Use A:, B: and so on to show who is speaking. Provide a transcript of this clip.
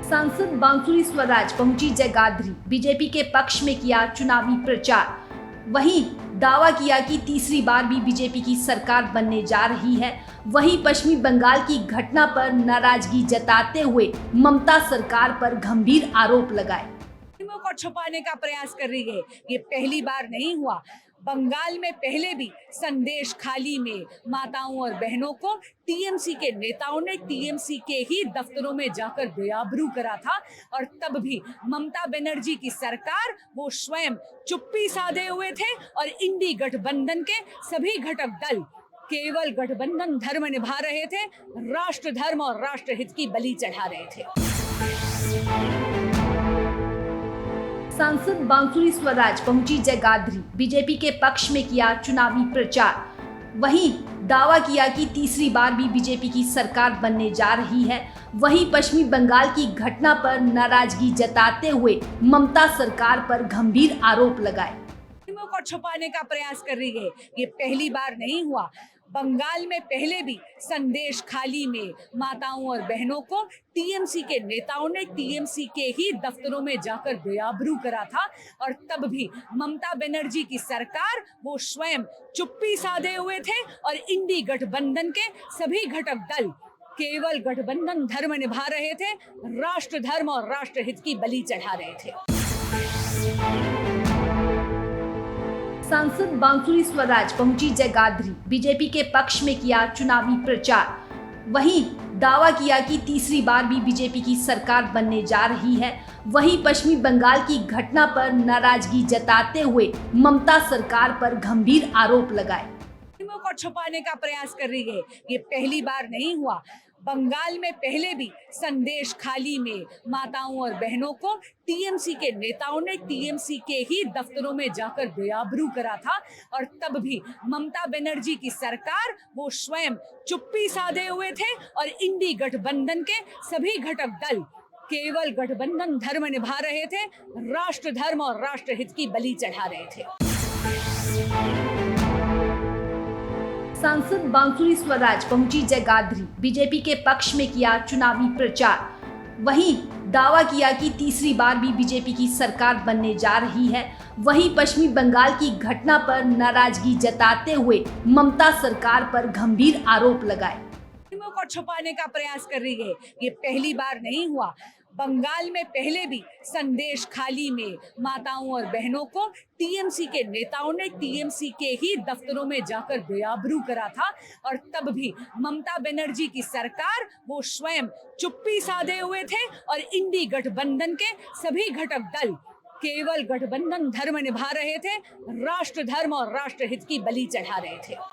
A: सांसद बांसुरी स्वराज पहुंची जगाधरी, बीजेपी के पक्ष में किया चुनावी प्रचार। वहीं दावा किया कि तीसरी बार भी बीजेपी की सरकार बनने जा रही है। वहीं पश्चिमी बंगाल की घटना पर नाराजगी जताते हुए ममता सरकार पर गंभीर आरोप लगाए।
B: को छुपाने का प्रयास कर रही है। ये पहली बार नहीं हुआ। बंगाल में पहले भी संदेश खाली में माताओं और बहनों को टीएमसी के नेताओं ने टीएमसी के ही दफ्तरों में जाकर बेआबरू करा था और तब भी ममता बनर्जी की सरकार वो स्वयं चुप्पी साधे हुए थे और इंडी गठबंधन के सभी घटक दल केवल गठबंधन धर्म निभा रहे थे, राष्ट्र धर्म और राष्ट्रहित की बलि चढ़ा रहे थे।
A: सांसद बांसुरी स्वराज पहुंची जगाधरी, बीजेपी के पक्ष में किया चुनावी प्रचार। वहीं दावा किया कि तीसरी बार भी बीजेपी की सरकार बनने जा रही है। वहीं पश्चिमी बंगाल की घटना पर नाराजगी जताते हुए ममता सरकार पर गंभीर आरोप लगाए।
B: को छुपाने का प्रयास कर रही है। ये पहली बार नहीं हुआ। बंगाल में पहले भी संदेश खाली में माताओं और बहनों को टीएमसी के नेताओं ने टीएमसी के ही दफ्तरों में जाकर बेआबरू करा था और तब भी ममता बनर्जी की सरकार वो स्वयं चुप्पी साधे हुए थे और इंडी गठबंधन के सभी घटक दल केवल गठबंधन धर्म निभा रहे थे, राष्ट्र धर्म और राष्ट्रहित की बलि चढ़ा रहे थे।
A: सांसद बांसुरी स्वराज पहुंची जगाधरी, बीजेपी के पक्ष में किया चुनावी प्रचार। वहीं दावा किया कि तीसरी बार भी बीजेपी की सरकार बनने जा रही है। वहीं पश्चिमी बंगाल की घटना पर नाराजगी जताते हुए ममता सरकार पर गंभीर आरोप लगाए।
B: को छुपाने का प्रयास कर रही है। ये पहली बार नहीं हुआ। बंगाल में पहले भी संदेश खाली में माताओं और बहनों को टीएमसी के नेताओं ने टीएमसी के ही दफ्तरों में जाकर बेआबरू करा था और तब भी ममता बनर्जी की सरकार वो स्वयं चुप्पी साधे हुए थे और इंडी गठबंधन के सभी घटक दल केवल गठबंधन धर्म निभा रहे थे, राष्ट्र धर्म और राष्ट्रहित की बलि चढ़ा रहे थे।
A: सांसद बांसुरी स्वराज पहुंची जगाधरी, बीजेपी के पक्ष में किया चुनावी प्रचार। वहीं दावा किया कि तीसरी बार भी बीजेपी की सरकार बनने जा रही है। वहीं पश्चिमी बंगाल की घटना पर नाराजगी जताते हुए ममता सरकार पर गंभीर आरोप लगाए।
B: को छुपाने का प्रयास कर रही है। ये पहली बार नहीं हुआ। बंगाल में पहले भी संदेश खाली में माताओं और बहनों को टीएमसी के नेताओं ने टीएमसी के ही दफ्तरों में जाकर बेआबरू करा था और तब भी ममता बनर्जी की सरकार वो स्वयं चुप्पी साधे हुए थे और इंडी गठबंधन के सभी घटक दल केवल गठबंधन धर्म निभा रहे थे, राष्ट्र धर्म और राष्ट्रहित की बलि चढ़ा रहे थे।